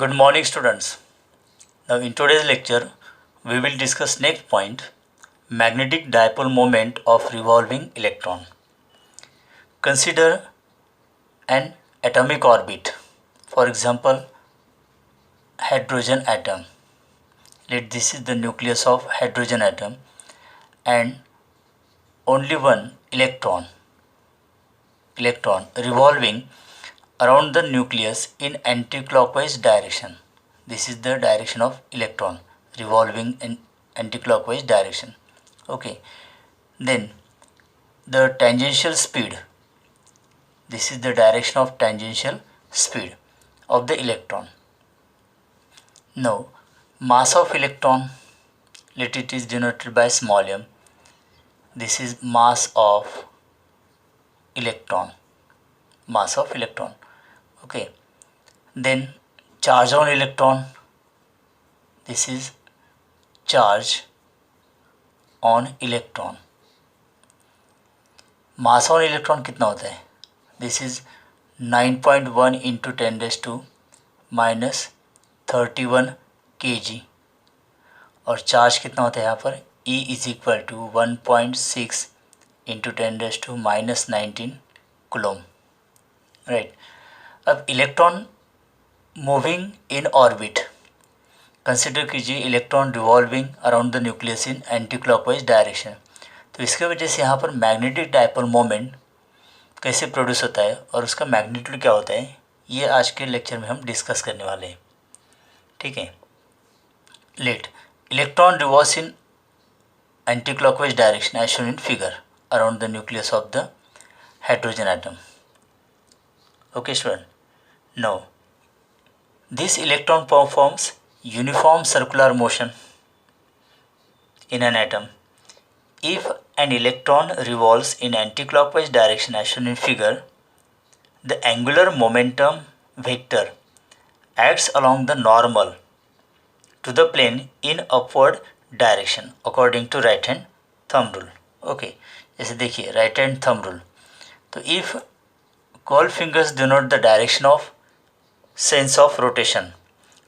Good morning, students. Now, in today's lecture, we will discuss next point, magnetic dipole moment of revolving electron. Consider an atomic orbit, for example, hydrogen atom. Let this is the nucleus of hydrogen atom and only one electron revolving around the nucleus in anticlockwise direction. This is the direction of electron revolving in anticlockwise direction. Okay, then the tangential speed, this is the direction of tangential speed of the electron. Now mass of electron, let it is denoted by small m. This is mass of electron. Okay, then charge on electron, this is charge on electron. Mass on electron कितना होता है? This is 9.1 into 10⁻⁻31 kg. और charge कितना होता है यहाँ पर? E is equal to 1.6 into 10⁻⁻19 coulomb. Right. अब electron moving in orbit, consider कीजिए electron revolving around the nucleus in anti clockwise direction. तो इसके वजह से यहाँ पर मैग्नेटिक डाइपोल मोमेंट कैसे प्रोड्यूस होता है और उसका मैग्नीट्यूड क्या होता है, ये आज के लेक्चर में हम डिस्कस करने वाले हैं. ठीक है. Let electron revolves in anti clockwise direction as shown in figure around the nucleus of the hydrogen atom. Okay, student. Now, this electron performs uniform circular motion in an atom. If an electron revolves in anticlockwise direction as shown in figure, the angular momentum vector acts along the normal to the plane in upward direction according to right hand thumb rule. Okay, जैसे देखिए right hand thumb rule. तो if curled fingers denote the direction of sense of rotation,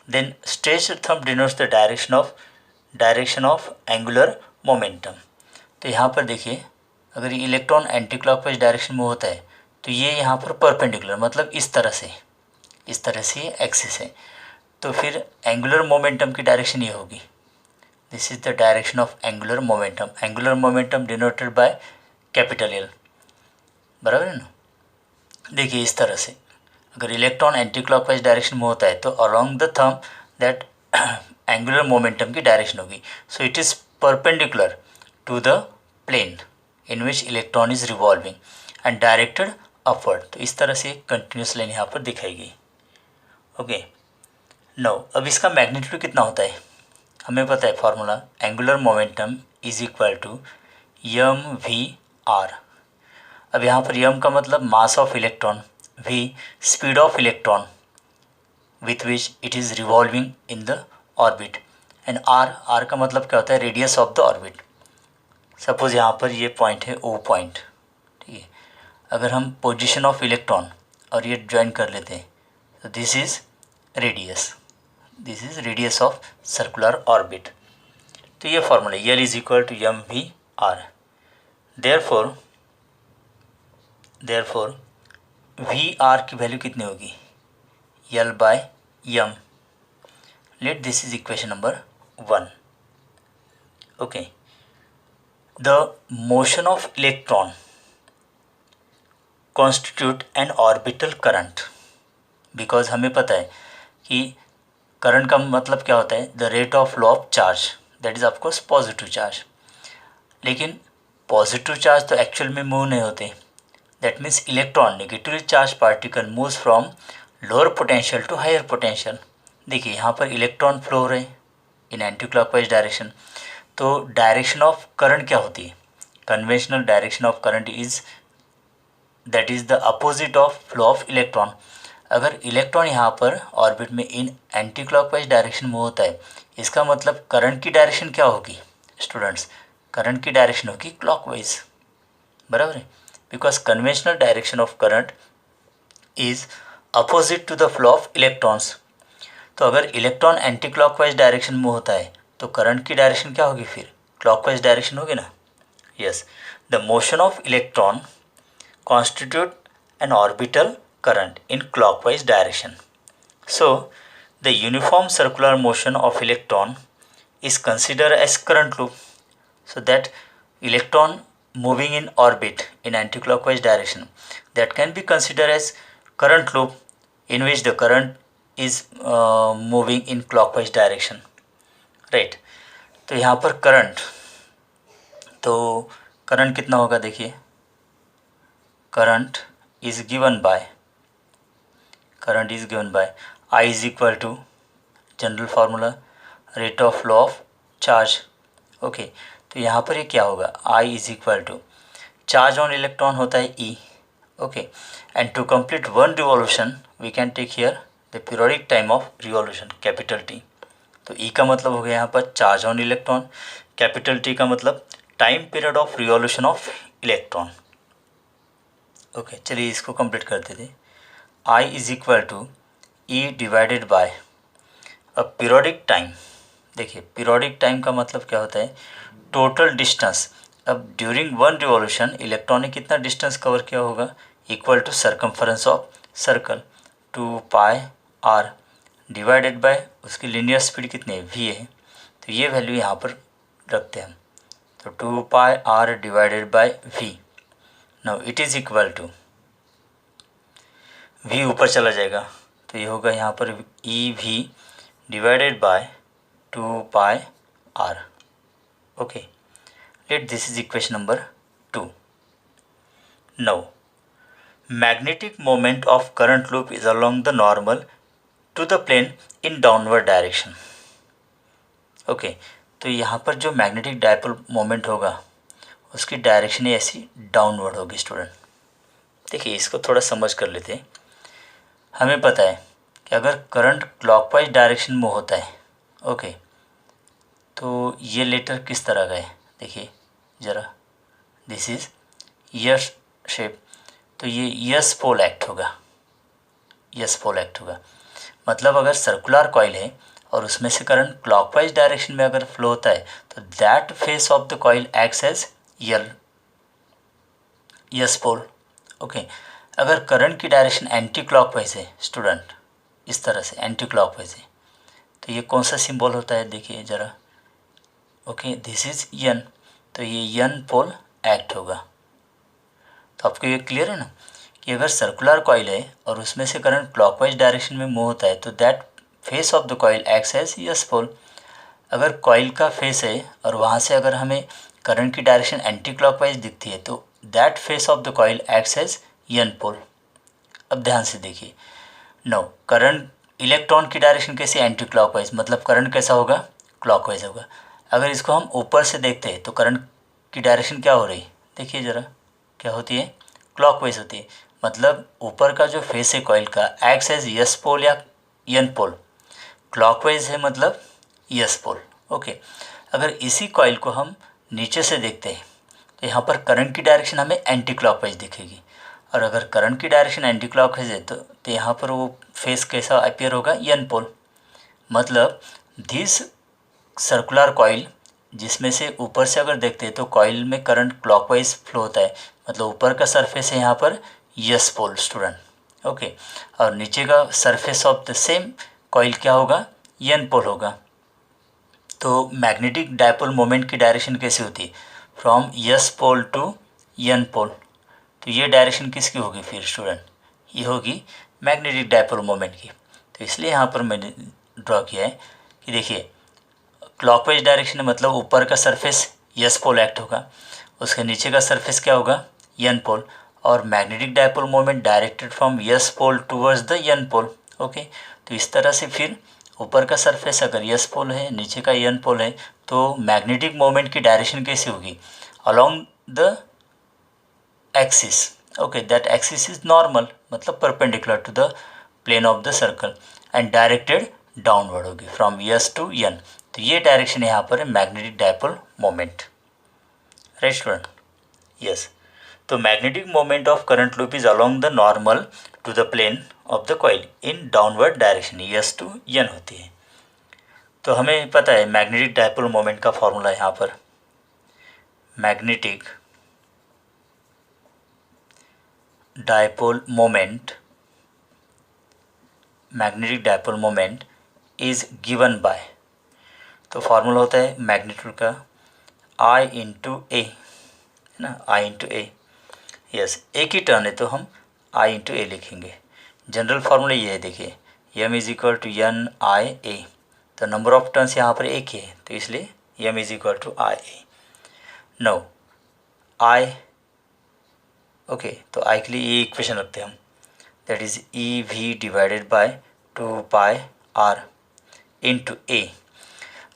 then stretched thumb denotes the direction of angular momentum. तो यहाँ पर देखिए, अगर ये electron anti clockwise direction में होता है तो ये यहाँ पर परपेंडिकुलर, मतलब इस तरह से ये एक्सिस है, तो फिर एंगुलर मोमेंटम की डायरेक्शन ये होगी. This is the direction of angular momentum denoted by capital L. बराबर है ना. देखिए इस तरह से अगर इलेक्ट्रॉन एंटी क्लॉकवाइज डायरेक्शन में होता है तो along the thumb that angular momentum की डायरेक्शन होगी. So it is perpendicular to the plane in which electron is revolving and directed upward. तो इस तरह से कंटिन्यूस लाइन यहाँ पर दिखाई गई. ओके. नो अब इसका मैग्नीट्यूड कितना होता है हमें पता है formula, angular momentum is equal to mv/r. अब यहाँ पर m का मतलब mass of electron, v speed of electron with which it is revolving in the orbit, and r का मतलब क्या होता है? Radius of the orbit. Suppose यहाँ पर ये पॉइंट है O पॉइंट. ठीक है. अगर हम पोजीशन ऑफ इलेक्ट्रॉन और ये ज्वाइन कर लेते हैं तो this is radius of circular orbit. तो ये formula L is equal to mv/r. Therefore VR की वैल्यू कितनी होगी? L/m. Let this is equation number 1. Okay. The motion of electron constitute an orbital current, because हमें पता है कि current का मतलब क्या होता है? The rate of flow of charge, that is of course positive charge. लेकिन पॉजिटिव चार्ज तो एक्चुअल में मूव नहीं होते. That means electron negatively charge particle moves from lower potential to higher potential. देखिए यहाँ पर इलेक्ट्रॉन फ्लो हो रहे हैं इन एंटी क्लॉकवाइज डायरेक्शन. तो डायरेक्शन ऑफ करंट क्या होती है? Conventional direction of current is that is the opposite of flow of electron. अगर इलेक्ट्रॉन यहाँ पर ऑर्बिट में इन एंटी क्लॉकवाइज डायरेक्शन में होता है, इसका मतलब करंट की डायरेक्शन क्या होगी स्टूडेंट्स? करंट की डायरेक्शन होगी क्लॉकवाइज. बराबर है. Because conventional direction of current is opposite to the flow of electrons. तो अगर इलेक्ट्रॉन एंटी क्लॉकवाइज डायरेक्शन में होता है तो करंट की डायरेक्शन क्या होगी, फिर क्लॉकवाइज डायरेक्शन होगी ना। Yes, the motion of electron constitute an orbital current in clockwise direction. So, the uniform circular motion of electron is considered as current loop. So that electron moving in orbit in anticlockwise direction, that can be considered as current loop in which the current is moving in clockwise direction. Right. तो यहाँ पर current कितना होगा, देखिए current is given by I is equal to general formula rate of flow of charge. Okay, तो यहाँ पर ये क्या होगा, I is equal to charge on electron होता है E। Okay, and to complete one revolution we can take here the periodic time of revolution capital T। तो E का मतलब हो गया यहाँ पर charge on electron, capital T का मतलब time period of revolution of electron. Okay, चलिए इसको कंप्लीट करते थे। I is equal to E divided by अब पीरियोडिक टाइम। देखिए पीरियोडिक टाइम का मतलब क्या होता है, टोटल डिस्टेंस। अब ड्यूरिंग वन रिवॉल्यूशन इलेक्ट्रॉन ने कितना डिस्टेंस कवर किया होगा, equal to circumference of circle 2πr divided by उसकी लीनियर स्पीड कितनी है, v है। तो ये वैल्यू यहाँ पर रखते हैं हम, तो 2πr divided by v। Now it is equal to v ऊपर चला जाएगा तो ये होगा यहाँ पर EV divided by 2πr. Okay, this is equation number 2. Now, magnetic moment of current loop is along the normal to the plane in downward direction. Okay, तो यहाँ पर जो मैग्नेटिक डायपोल मोमेंट होगा उसकी डायरेक्शन ऐसी डाउनवर्ड होगी student. देखिए इसको थोड़ा समझ कर लेते हैं। हमें पता है कि अगर करंट क्लॉकवाइज डायरेक्शन में होता है, ओके, तो ये लेटर किस तरह का है, देखिए ज़रा, दिस इज़ यस शेप, तो ये यस पोल एक्ट होगा, यस पोल एक्ट होगा। मतलब अगर सर्कुलर कॉइल है और उसमें से करंट क्लॉकवाइज डायरेक्शन में अगर फ्लो होता है तो that face of the coil acts as S pole. Okay, अगर करंट की डायरेक्शन एंटी क्लॉकवाइज है स्टूडेंट, इस तरह से एंटी क्लॉकवाइज है, तो ये कौन सा सिंबल होता है, देखिए ज़रा। ओके, दिस इज़ यन, तो ये यन पोल एक्ट होगा। तो आपको ये क्लियर है ना कि अगर सर्कुलर कॉइल है और उसमें से करंट क्लॉकवाइज डायरेक्शन में मूव होता है तो that face of the coil acts as S pole. अगर कॉइल का फेस है और वहाँ से अगर हमें करंट की डायरेक्शन एंटी क्लॉकवाइज दिखती है तो that face of the coil acts as N pole. अब ध्यान से देखिए, नो करंट इलेक्ट्रॉन की डायरेक्शन कैसी, एंटी क्लॉकवाइज, मतलब करंट कैसा होगा, क्लॉकवाइज होगा। अगर इसको हम ऊपर से देखते हैं तो करंट की डायरेक्शन क्या हो रही, देखिए ज़रा, क्या होती है, क्लॉकवाइज होती है। मतलब ऊपर का जो फेस है कॉइल का एक्ट्स एज यस पोल या यन पोल, क्लॉकवाइज है मतलब यस पोल। ओके, अगर इसी कॉइल को हम नीचे से देखते हैं तो यहाँ पर करंट की डायरेक्शन हमें एंटी क्लॉकवाइज दिखेगी, और अगर करंट की डायरेक्शन एंटी क्लॉकवाइज है तो यहाँ पर वो फेस कैसा अपीयर होगा, यन पोल। मतलब दिस सर्कुलर कॉइल, जिसमें से ऊपर से अगर देखते हैं तो कॉइल में करंट क्लॉकवाइज फ्लो होता है, मतलब ऊपर का सरफेस है यहाँ पर यस पोल स्टूडेंट। ओके, और नीचे का surface of the same coil क्या होगा, यन पोल होगा। तो मैग्नेटिक डायपोल मोमेंट की डायरेक्शन कैसी होती है, फ्रॉम यस पोल टू यन पोल। तो ये डायरेक्शन किसकी होगी फिर स्टूडेंट, ये होगी मैग्नेटिक डायपोल मोमेंट की। तो इसलिए यहाँ पर मैंने ड्रॉ किया है कि देखिए क्लॉकवाइज डायरेक्शन मतलब ऊपर का सरफेस यस पोल एक्ट होगा, उसके नीचे का सरफेस क्या होगा, यन पोल, और magnetic dipole moment directed from S pole towards the N pole. Okay, तो इस तरह से फिर ऊपर का सरफेस अगर यस पोल है, नीचे का यन पोल है, तो मैग्नेटिक मोमेंट की डायरेक्शन कैसी होगी, along the axis. Okay, that axis is normal, मतलब perpendicular to the plane of the circle, and directed downward होगी फ्रॉम यस टू यन। तो ये डायरेक्शन यहाँ पर है magnetic dipole moment. Right student, yes. तो magnetic moment of current loop is along the normal to the plane of the coil in downward direction, S to N होती है। तो हमें पता है मैग्नेटिक डायपोल मोमेंट का फॉर्मूला यहाँ पर, magnetic dipole moment is given by, तो फॉर्मूला होता है मैग्नीट्यूड का I इंटू ए, है ना, I इंटू ए। यस, एक ही टर्न है तो हम I इंटू ए लिखेंगे। जनरल फार्मूला ये है, देखिए m is equal to N I A, तो नंबर ऑफ टर्न्स यहाँ पर एक ही है तो इसलिए m is equal to I A. No I, okay, तो I के लिए ये इक्वेशन रखते हैं हम, that is E V divided by 2 pi R into A.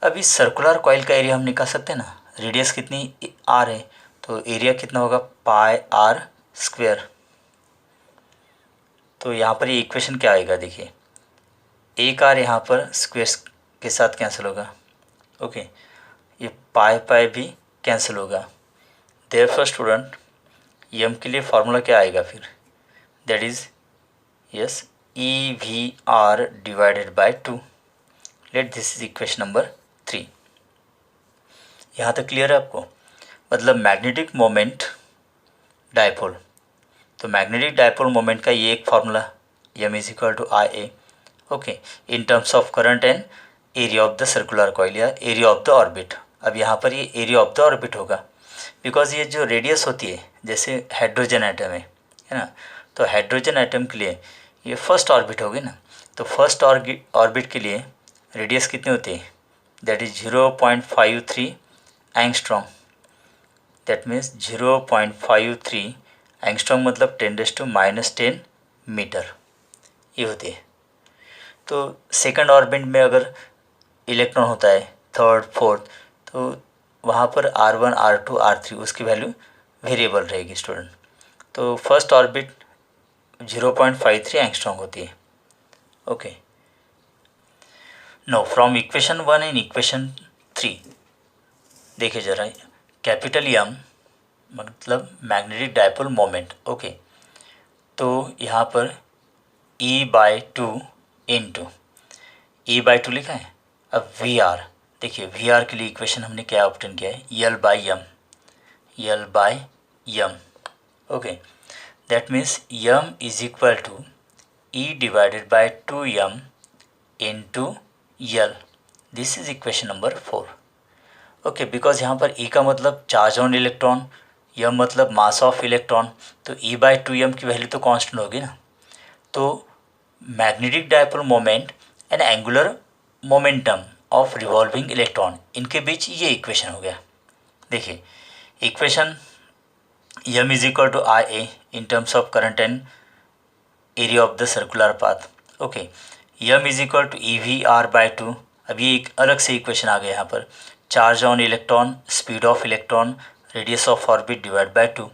अब इस सर्कुलर कॉइल का एरिया हम निकाल सकते हैं ना, रेडियस कितनी आर है तो एरिया कितना होगा पाई आर स्क्वायर। तो यहाँ पर ये इक्वेशन क्या आएगा, देखिए एक आर यहाँ पर स्क्वायर के साथ कैंसिल होगा, ओके, ये पाई पाई भी कैंसिल होगा। देयरफॉर स्टूडेंट एम के लिए फार्मूला क्या आएगा फिर, that is yes e v r divided by 2। Let this is equation number 3। यहाँ तक क्लियर है आपको, मतलब मैग्नेटिक मोमेंट डायपोल, तो मैग्नेटिक डायपोल मोमेंट का ये एक formula m is equal to I A, okay, in terms of current and area of the circular coil या एरिया ऑफ द ऑर्बिट। अब यहाँ पर ये एरिया ऑफ द ऑर्बिट होगा, बिकॉज ये जो रेडियस होती है जैसे हाइड्रोजन एटम है ना, तो हाइड्रोजन एटम के लिए ये फर्स्ट ऑर्बिट होगी ना, तो फर्स्ट ऑर्बिट के लिए रेडियस कितनी होती है, that is 0.53 angstrom, that means 0.53 angstrom मतलब 10⁻⁻10 मीटर ये होती है। तो सेकंड ऑर्बिट में अगर इलेक्ट्रॉन होता है थर्ड फोर्थ, तो वहाँ पर R1 R2 R3 उसकी वैल्यू वेरिएबल रहेगी स्टूडेंट। तो फर्स्ट ऑर्बिट 0.53 एंगस्ट्रॉम होती है, okay. Know from equation 1 and equation 3 देखिए जरा, कैपिटल एम मतलब मैग्नेटिक डायपोल मोमेंट, ओके, तो यहाँ पर E/2 इंटू E/2 लिखा है। अब VR, देखिए VR के लिए इक्वेशन हमने क्या ऑप्टेन किया है, L/m, okay, that means m is equal to E divided by 2m into L, this is equation number 4, okay, because यहाँ पर E का मतलब चार्ज ऑन इलेक्ट्रॉन, m मतलब मास ऑफ इलेक्ट्रॉन, तो E/2m की वैल्यू तो कांस्टेंट होगी ना, तो magnetic dipole moment and angular momentum of revolving electron, इनके बीच ये इक्वेशन हो गया। देखिए equation m is equal to I A in terms of current and area of the circular path, okay, m is equal to EV/2। अब ये एक अलग से इक्वेशन आ गया यहाँ पर, charge on electron, speed of electron, radius of orbit divide by 2।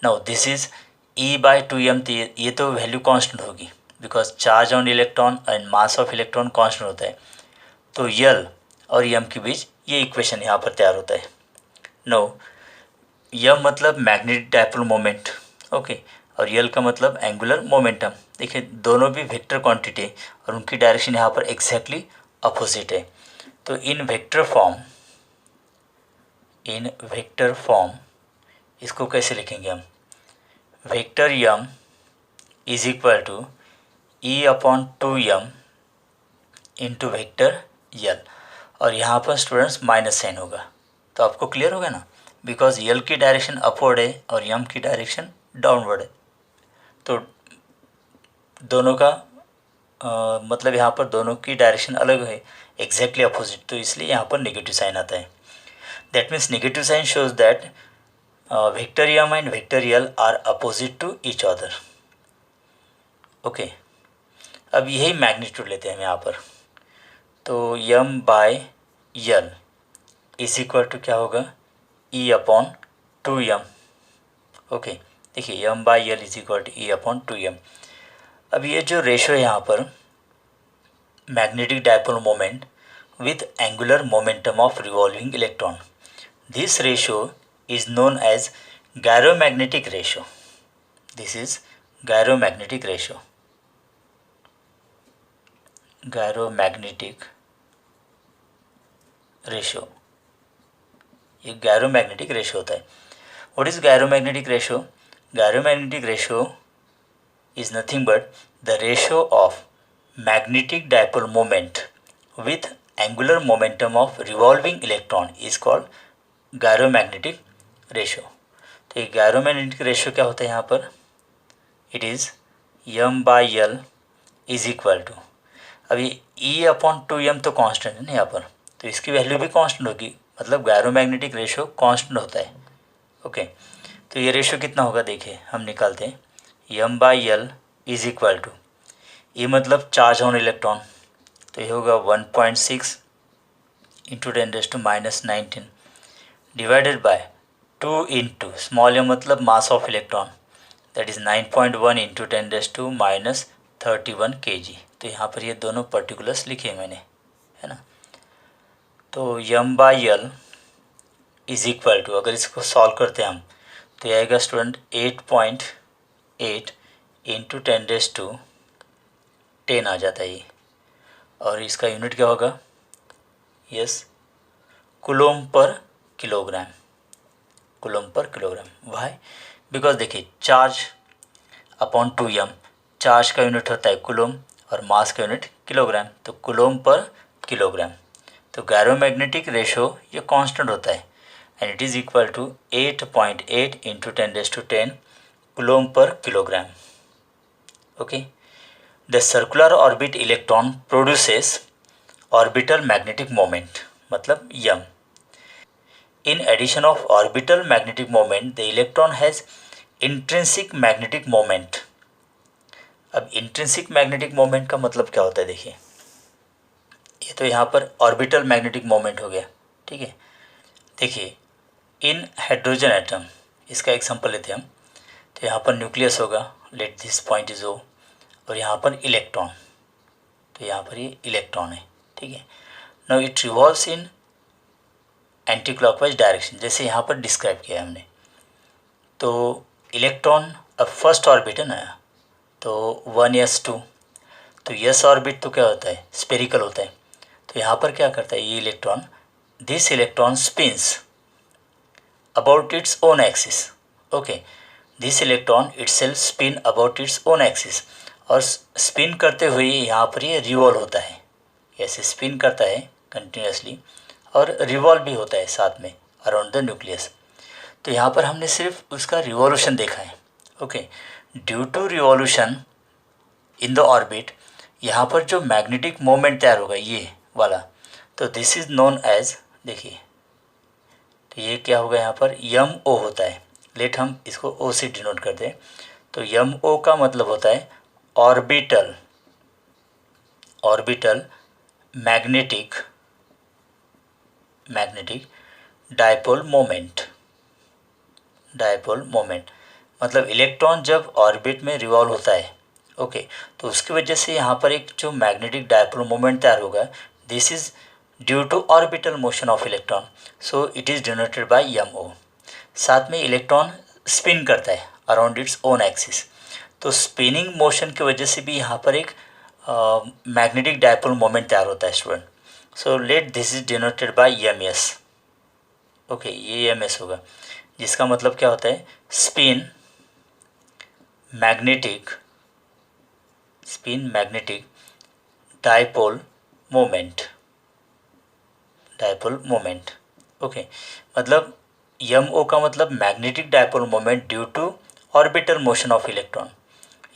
Now this is E/2m, ये तो वैल्यू कांस्टेंट होगी because charge on electron and mass of electron constant होता है, तो L और m के बीच ये इक्वेशन यहाँ पर तैयार होता है। नो m मतलब मैग्नेटिक डायपोल मोमेंट, ओके, और L का मतलब एंगुलर मोमेंटम। देखिए दोनों भी वेक्टर क्वांटिटी है और उनकी डायरेक्शन यहाँ पर एग्जैक्टली अपोजिट है। तो इन वेक्टर फॉर्म इसको कैसे लिखेंगे हम, vector m is equal to E/2m into vector L, और यहाँ पर स्टूडेंट्स माइनस साइन होगा, तो आपको क्लियर होगा ना, बिकॉज L की डायरेक्शन अपवर्ड है और m की डायरेक्शन डाउनवर्ड है, तो दोनों का मतलब यहाँ पर दोनों की डायरेक्शन अलग है, एग्जैक्टली अपोजिट, तो इसलिए यहाँ पर नेगेटिव साइन आता है। That means negative sign shows that vector m and vector L are opposite to each other, okay. अब यही मैग्नीट्यूड लेते हैं हम यहाँ पर, तो m/L इज इक्वल टू क्या होगा, E/2m, ओके, देखिए m/L is equal to E/2m। अब ये जो रेशो है यहाँ पर magnetic dipole moment with angular momentum of revolving electron, this ratio is known as gyromagnetic ratio. This is gyromagnetic ratio. Gyromagnetic ratio, ये गैरोमैग्नेटिक रेशो होता है। What is gyromagnetic ratio? Gyromagnetic ratio is nothing but the ratio of magnetic dipole moment with angular momentum of revolving electron is called gyromagnetic ratio। तो ये gyromagnetic ratio क्या होता है यहाँ पर? It is m by l is equal to, अभी E upon 2m तो constant है ना यहाँ पर, तो इसकी वैल्यू भी कांस्टेंट होगी, मतलब गैरोमैग्नेटिक रेशो कांस्टेंट होता है। ओके, तो ये रेशो कितना होगा देखिए, हम निकालते हैं। m by L is equal to, ये मतलब चार्ज ऑन इलेक्ट्रॉन, तो ये होगा 1.6 into 10⁻⁻19 divided by 2 into small m मतलब mass of electron, that is 9.1 into 10⁻31 kg। तो यहाँ पर ये दोनों पर्टिकुलर्स लिखे मैंने, है ना। तो m by L is equal to, अगर इसको सॉल्व करते हैं हम, तो ये आएगा स्टूडेंट 8.8 इंटू 10⁻10 आ जाता है ये, और इसका यूनिट क्या होगा? Yes, coulomb per kilogram, coulomb per kilogram. Y? Because देखिए चार्ज अपॉन 2m, चार्ज का यूनिट होता है कूलोम और मास का यूनिट किलोग्राम, तो कूलोम पर किलोग्राम। तो गैरोमैग्नेटिक रेशो ये कांस्टेंट होता है and it is equal to 8.8 into 10⁻10 coulomb per kilogram. Okay, the circular orbit electron produces orbital magnetic moment, मतलब m। In addition of orbital magnetic moment the electron has intrinsic magnetic moment. अब intrinsic magnetic moment का मतलब क्या होता है देखिए, ये तो यहाँ पर ऑर्बिटल मैग्नेटिक मोमेंट हो गया, ठीक है। देखिए इन हाइड्रोजन एटम, इसका एग्जांपल लेते हैं हम, तो यहाँ पर न्यूक्लियस होगा, लेट दिस पॉइंट इज ओ, और यहाँ पर इलेक्ट्रॉन, तो यहाँ पर ये इलेक्ट्रॉन है, ठीक है। Now it revolves in anti clockwise direction, जैसे यहाँ पर डिस्क्राइब किया है हमने। तो इलेक्ट्रॉन अब फर्स्ट ऑर्बिट है ना, तो 1s2, तो यस ऑर्बिट तो क्या होता है? स्पेरिकल होता है। तो यहाँ पर क्या करता है ये electron, this electron spins about its own axis. Okay, this electron itself spin about its own axis, और स्पिन करते हुए यहाँ पर ये रिवॉल्व होता है, ऐसे स्पिन करता है कंटिन्यूसली और रिवॉल्व भी होता है साथ में अराउंड द न्यूक्लियस। तो यहाँ पर हमने सिर्फ उसका रिवॉल्यूशन देखा है। Okay, due to revolution in the orbit, यहाँ पर जो मैग्नेटिक मोमेंट तैयार होगा ये वाला, तो दिस इज़ नोन एज, देखिए तो ये क्या होगा यहाँ पर MO होता है, लेट हम इसको O से डिनोट कर दें। तो MO का मतलब होता है orbital, orbital magnetic, magnetic dipole moment, dipole moment मतलब इलेक्ट्रॉन जब ऑर्बिट में रिवॉल्व होता है, ओके, तो उसकी वजह से यहाँ पर एक जो मैग्नेटिक डायपोल मोमेंट तैयार होगा, this is due to orbital motion of electron, so it is denoted by MO। साथ में इलेक्ट्रॉन स्पिन करता है अराउंड इट्स ओन एक्सिस, तो स्पिनिंग मोशन की वजह से भी यहाँ पर एक मैग्नेटिक डायपोल मोमेंट तैयार होता है student. So let this is denoted by MS। Okay, ये MS होगा, जिसका मतलब क्या होता है spin magnetic, spin magnetic dipole moment, dipole moment. Okay, मतलब MO का मतलब magnetic dipole moment due to orbital motion of electron,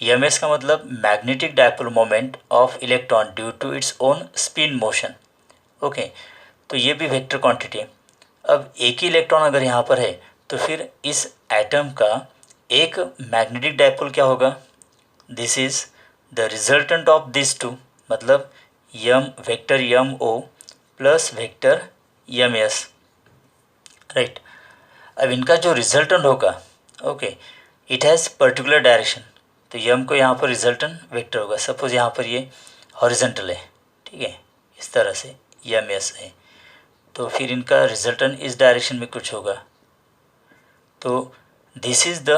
MS का मतलब magnetic dipole moment of electron due to its own spin motion. Okay, तो ये भी vector quantity है। अब एक ही इलेक्ट्रॉन अगर यहाँ पर है तो फिर इस एटम का एक मैग्नेटिक डायपोल क्या होगा, this is the resultant of this two, मतलब vector MO plus vector MS, right. अब इनका जो रिजल्टेंट होगा, okay, it has particular direction, तो M को यहाँ पर रिजल्टेंट वेक्टर होगा, सपोज यहाँ पर ये हॉरिजेंटल है, ठीक है, इस तरह से MS है, तो फिर इनका रिजल्टेंट इस डायरेक्शन में कुछ होगा, तो this is the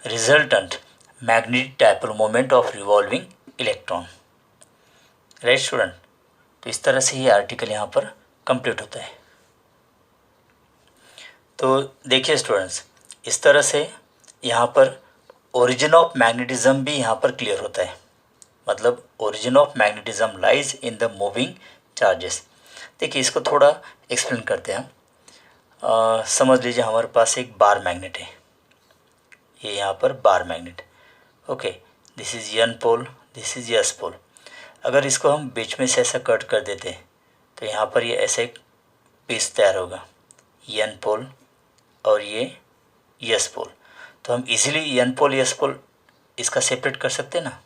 resultant magnetic dipole moment of revolving electron, right student. तो इस तरह से ये आर्टिकल यहाँ पर कंप्लीट होता है। तो देखिए स्टूडेंट्स, इस तरह से यहाँ पर ओरिजिन ऑफ मैग्नेटिज्म भी यहाँ पर क्लियर होता है। मतलब origin of magnetism lies in the moving charges. देखिए इसको थोड़ा एक्सप्लेन करते हैं। समझ लीजिए हमारे पास एक बार मैग्नेट है, ये यहाँ पर bar magnet. Okay, this is N pole, this is S pole. अगर इसको हम बीच में से ऐसा कट कर देते हैं तो यहाँ पर ये ऐसे एक पीस तैयार होगा, एन पोल और ये एस पोल। तो हम easily N pole S pole इसका सेपरेट कर सकते हैं ना।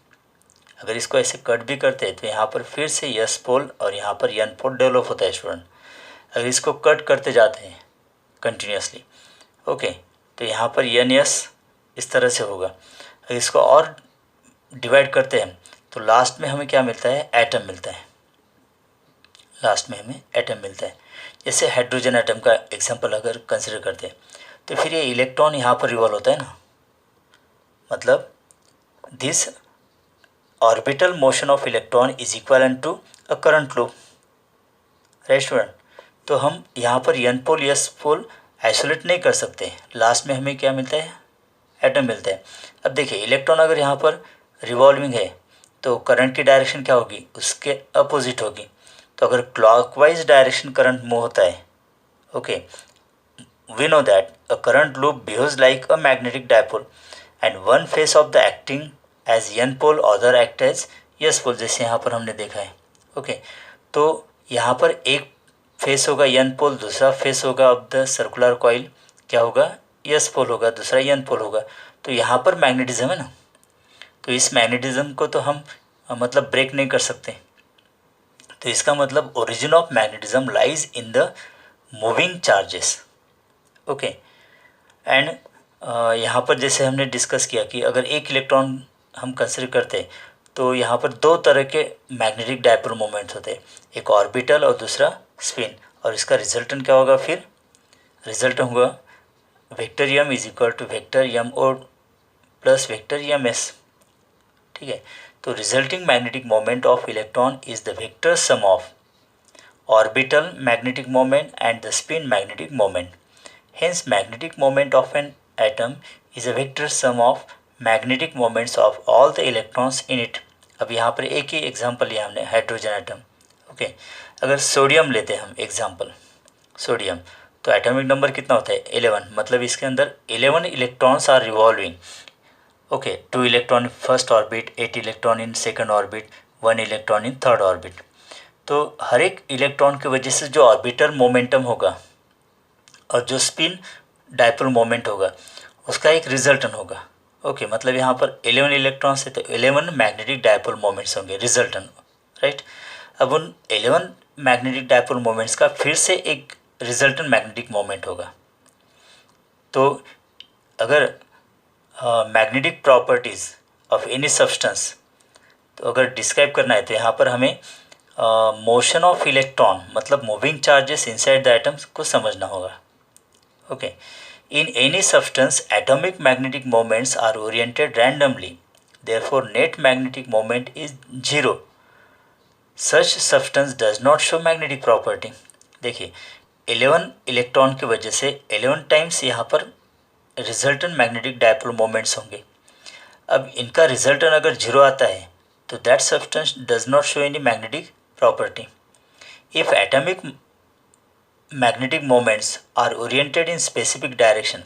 अगर इसको ऐसे कट भी करते हैं तो यहाँ पर फिर से एस पोल और यहाँ पर एन पोल डेवलप होता है स्टूडेंट। अगर इसको कट करते जाते हैं कंटिन्यूसली, ओके, तो यहाँ पर एन एस इस तरह से होगा। अगर इसको और डिवाइड करते हैं तो लास्ट में हमें क्या मिलता है, एटम मिलता है। लास्ट में हमें एटम मिलता है। जैसे हाइड्रोजन एटम का एग्जांपल अगर कंसिडर करते हैं तो फिर ये इलेक्ट्रॉन यहाँ पर रिवॉल्व होता है ना। मतलब this orbital motion of electron is equivalent to a current loop, right student. तो हम यहाँ पर N pole S pole isolate नहीं कर सकते। लास्ट में हमें क्या मिलता है, एटम मिलता है। अब देखिए इलेक्ट्रॉन अगर यहाँ पर रिवॉल्विंग है तो करंट की डायरेक्शन क्या होगी, उसके अपोजिट होगी। तो अगर क्लॉकवाइज डायरेक्शन करंट मूव होता है, okay, we know that a current loop behaves like a magnetic dipole and one face of the acting as n pole, other act as s pole, जैसे यहाँ पर हमने देखा है। ओके, तो यहाँ पर एक फेस होगा n पोल, दूसरा फेस होगा ऑफ द सर्कुलर कॉइल क्या होगा, s पोल होगा, दूसरा n पोल होगा। तो यहाँ पर मैग्नेटिज्म है ना, तो इस मैग्नेटिज्म को तो हम मतलब ब्रेक नहीं कर सकते। तो इसका मतलब origin of magnetism lies in the moving charges. Okay, and यहाँ पर जैसे हमने डिस्कस किया कि अगर एक इलेक्ट्रॉन हम कंसिडर करते हैं तो यहाँ पर दो तरह के मैग्नेटिक डायपोल मोमेंट्स होते हैं, एक ऑर्बिटल और दूसरा स्पिन। और इसका रिजल्टेंट क्या होगा, फिर रिजल्टेंट होगा vector M is equal to vector M और प्लस वेक्टर एम एस। ठीक है, तो resulting magnetic moment of electron is the vector sum of orbital magnetic moment and the spin magnetic moment. Hence, magnetic moment of an atom is a vector sum of magnetic moments of all the electrons in it. अब यहाँ पर एक ही example लिया हमने, hydrogen atom. Okay, अगर sodium लेते हैं हम एग्जांपल, सोडियम, तो एटॉमिक नंबर कितना होता है, 11। मतलब इसके अंदर 11 electrons are revolving. Okay, 2 electron in first orbit, 8 electron in second orbit, 1 electron in third orbit. तो हर एक इलेक्ट्रॉन की वजह से जो ऑर्बिटल मोमेंटम होगा और जो स्पिन डायपोल मोमेंट होगा उसका एक रिजल्टेंट होगा। ओके, मतलब यहाँ पर 11 इलेक्ट्रॉन्स है तो 11 मैग्नेटिक डायपोल मोमेंट्स होंगे, रिजल्टेंट, राइट। अब उन 11 मैग्नेटिक डायपोल मोमेंट्स का फिर से एक रिजल्टेंट मैग्नेटिक मोमेंट होगा। तो अगर magnetic properties of any substance तो अगर डिस्क्राइब करना है तो यहाँ पर हमें मोशन ऑफ इलेक्ट्रॉन मतलब moving charges inside the atoms को समझना होगा। Okay, in any substance, atomic magnetic moments are oriented randomly. Therefore, net magnetic moment is 0. Such substance does not show magnetic property. देखिए 11 इलेक्ट्रॉन की वजह से 11 times यहाँ पर रिजल्टेंट मैग्नेटिक डायपोल मोमेंट्स होंगे। अब इनका रिजल्टेंट अगर 0 आता है तो that substance does not show any magnetic property. If atomic magnetic moments are oriented in specific direction,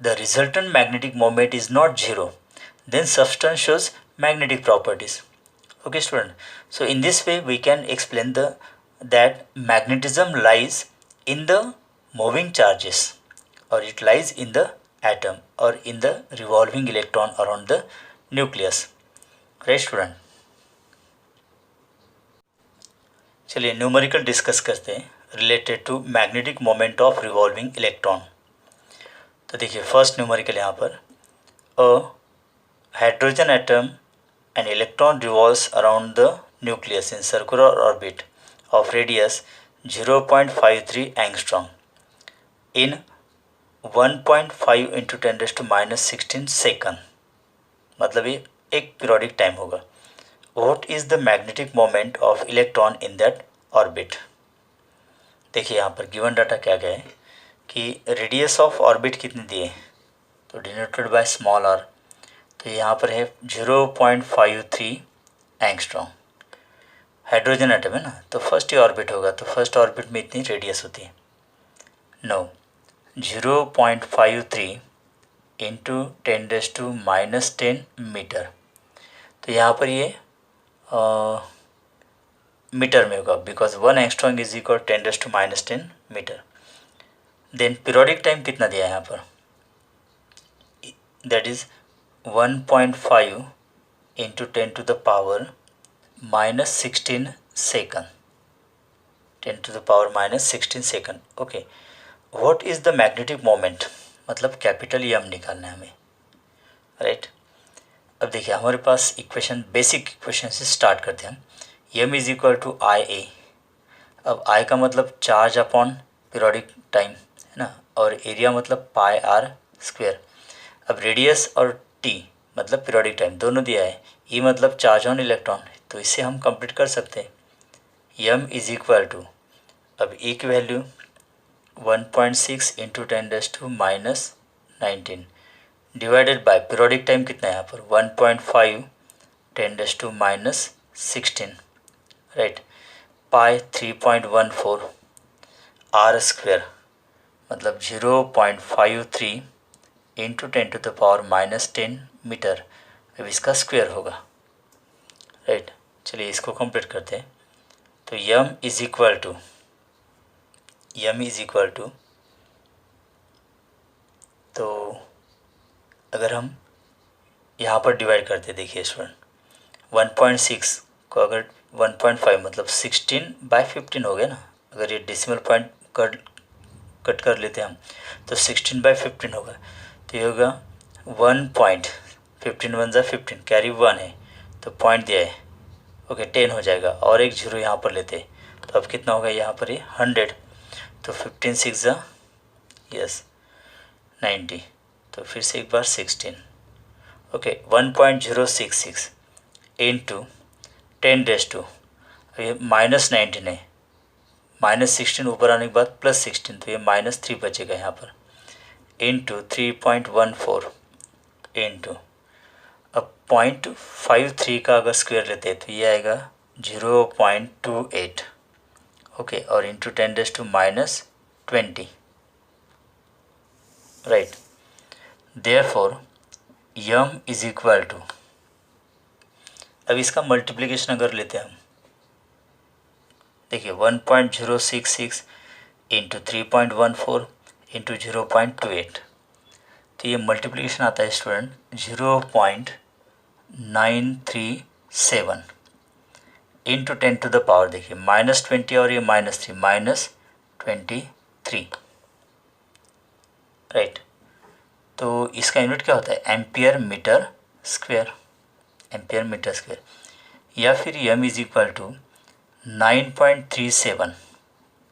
the resultant magnetic moment is not 0, then substance shows magnetic properties. Okay student, so in this way we can explain that magnetism lies in the moving charges or it lies in the atom or in the revolving electron around the nucleus, right student। चलिए numerical discuss करते हैं related to magnetic moment of revolving electron. तो देखिए first numerical यहाँ पर, a hydrogen atom and electron revolves around the nucleus in circular orbit of radius 0.53 angstrom in 1.5 into 10⁻⁻16 second. मतलब ये एक पीरियोडिक टाइम होगा। What is the magnetic moment of electron in that orbit. देखिए यहाँ पर given data क्या क्या है कि रेडियस ऑफ ऑर्बिट कितनी दी है, तो डिनोटेड बाय स्मॉल आर, तो यहाँ पर है 0.53 एंगस्ट्रॉम। हाइड्रोजन एटम है ना, तो फर्स्ट ही ऑर्बिट होगा, तो फर्स्ट ऑर्बिट में इतनी रेडियस होती है। नो 0.53 इंटू 10⁻⁻10 मीटर, तो यहाँ पर ये मीटर में होगा, because 1 angstrom is equal 10⁻⁻10 meter. Then periodic time कितना दिया है यहाँ पर, that is 1.5 into 10⁻⁻16 second, 10⁻⁻16 second. Okay, what is the magnetic moment, मतलब कैपिटल एम निकालना है हमें, राइट। अब देखिए हमारे पास इक्वेशन, बेसिक इक्वेशन से स्टार्ट करते हैं हम। M is equal to I A. अब आई का मतलब चार्ज अपॉन पीरियोडिक टाइम है ना, और एरिया मतलब पाई आर स्क्वेयर। अब रेडियस और टी मतलब पीरियोडिक टाइम दोनों दिया है, ई मतलब चार्ज ऑन इलेक्ट्रॉन, तो इससे हम कंप्लीट कर सकते हैं। एम इज इक्वल टू, अब ई की value 1.6 into 10⁻⁻19 divided bye periodic time कितना है यहाँ पर 1.5 10⁻⁻16, राइट। पाई 3.14 आर स्क्वेयर, मतलब 0.53 इंटू 10⁻⁻10 मीटर। अब इसका स्क्वायर होगा, राइट। चलिए इसको कंप्लीट करते हैं। तो यम इज इक्वल टू, तो अगर हम यहाँ पर डिवाइड करते, देखिए स्टूडेंट 1.6 को अगर 1.5 मतलब 16/15 हो गया ना, अगर ये डेसिमल पॉइंट कट कर लेते हैं हम, तो 16/15 होगा, तो ये होगा 1.15 1 ज़ा 15, कैरी 1 है तो पॉइंट दिया है, ओके 10 हो जाएगा, और एक जीरो यहाँ पर लेते हैं, तो अब कितना होगा यहाँ पर ये 100, तो 15 6 ज़ा यस 90, तो फिर से एक बार 16, ओके 1.066 इंटू 10⁻², ये -19 है, -16 ऊपर आने के बाद +16, तो ये -3 बचेगा यहाँ पर, इंटू 3.14 इंटू, अब 0.53 का अगर स्क्वायर लेते हैं तो ये आएगा 0.28, ओके, और into 10⁻⁻20, right. Therefore M is equal to, अब इसका मल्टीप्लिकेशन अगर लेते हैं हम, देखिए 1.066 इंटू 3.14 इंटू 0.28, तो ये मल्टीप्लिकेशन आता है स्टूडेंट 0.937 इंटू 10⁻, देखिए -20 और ये -3 -23, राइट। तो इसका यूनिट क्या होता है, ampere meter square, ampere meter square, या फिर M is equal to 9.37,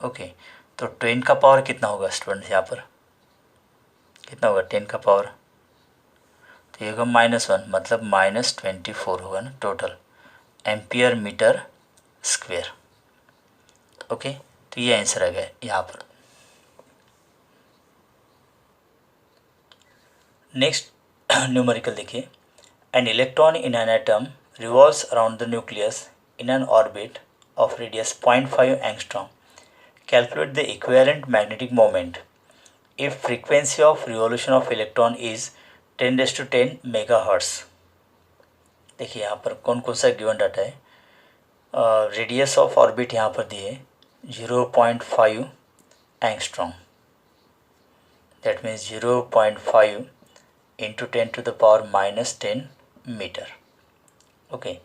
okay. तो 10 का पावर कितना होगा स्टूडेंट, यहाँ पर कितना होगा 10 का पावर, तो ये होगा -1 मतलब -24 होगा ना total ampere meter square, okay. तो ये आंसर आ गया यहाँ पर। नेक्स्ट न्यूमेरिकल देखिए, an electron in an atom revolves around the nucleus in an orbit of radius 0.5 angstrom. Calculate the equivalent magnetic moment if frequency of revolution of electron is 10⁻10 megahertz. देखिए यहाँ पर कौन कौन सा गिवन डाटा है, radius of orbit यहाँ पर दिए 0.5 angstrom, that means 0.5 into 10⁻⁻10 meter, okay.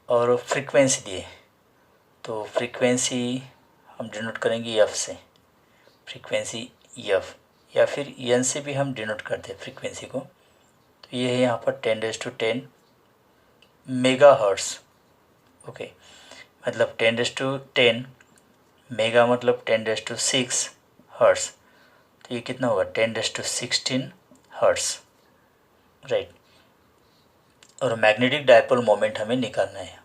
और फ्रीक्वेंसी दिए, तो फ्रीक्वेंसी हम डिनोट करेंगे एफ से, फ्रीक्वेंसी एफ, या फिर एन से भी हम डिनोट करते हैं फ्रीक्वेंसी को, तो ये है यहाँ पर 10⁻10 मेगाहर्ट्ज़, ओके। मतलब 10⁻10 मेगा मतलब 10⁻6 हर्ट्ज़, तो ये कितना होगा 10⁻16 हर्ट्ज़, राइट। और मैग्नेटिक डायपोल मोमेंट हमें निकालना है,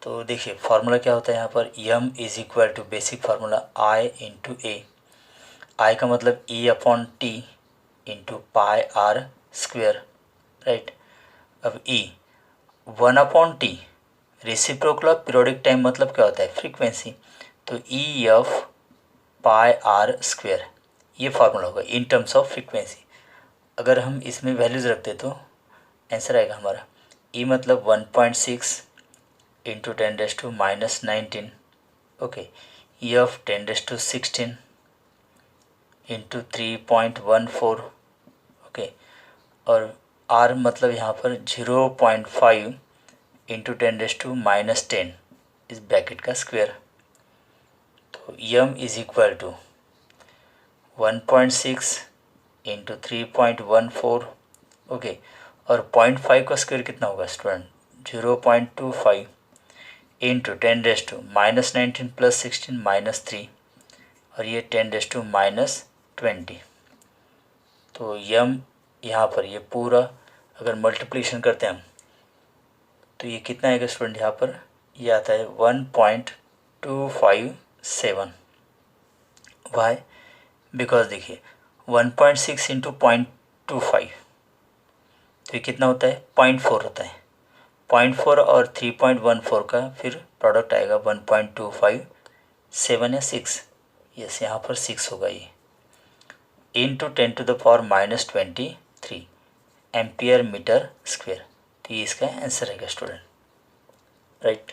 तो देखिए फार्मूला क्या होता है यहाँ पर, m is equal to basic formula I into ए। आई का मतलब E upon T into pi R square, right. अब E 1/t reciprocal of periodic time मतलब क्या होता है, फ्रीक्वेंसी, तो EF पाई आर स्क्वेयर, ये फार्मूला होगा इन टर्म्स ऑफ फ्रीक्वेंसी। अगर हम इसमें वैल्यूज़ रखते तो आंसर आएगा हमारा E मतलब 1.6 into 10⁻⁻19, okay, EF 10⁻16 into 3.14, okay, और R मतलब यहाँ पर 0.5 इंटू 10⁻⁻10 इस ब्रैकेट का स्क्वायर। तो m is equal to 1.6 into 3.14, okay, और 0.5 का स्क्वायर कितना होगा स्टूडेंट, 0.25 इंटू 10⁻⁻19 प्लस 16 माइनस 3, और ये 10⁻⁻20। तो m यहाँ पर ये पूरा अगर मल्टीप्लिकेशन करते हैं हम तो ये कितना आएगा स्टूडेंट, यहाँ पर ये आता है 1.257। वाई, बिकॉज देखिए 1.6 इंटू 0.25 तो ये कितना होता है, 0.4 होता है। 0.4 और 3.14 का फिर प्रोडक्ट आएगा 1.25, 7 या 6, यस यहाँ पर 6 होगा ये, इंटू 10⁻⁻23 एम्पियर मीटर स्क्वेयर। तो ये इसका आंसर रहेगा स्टूडेंट, राइट।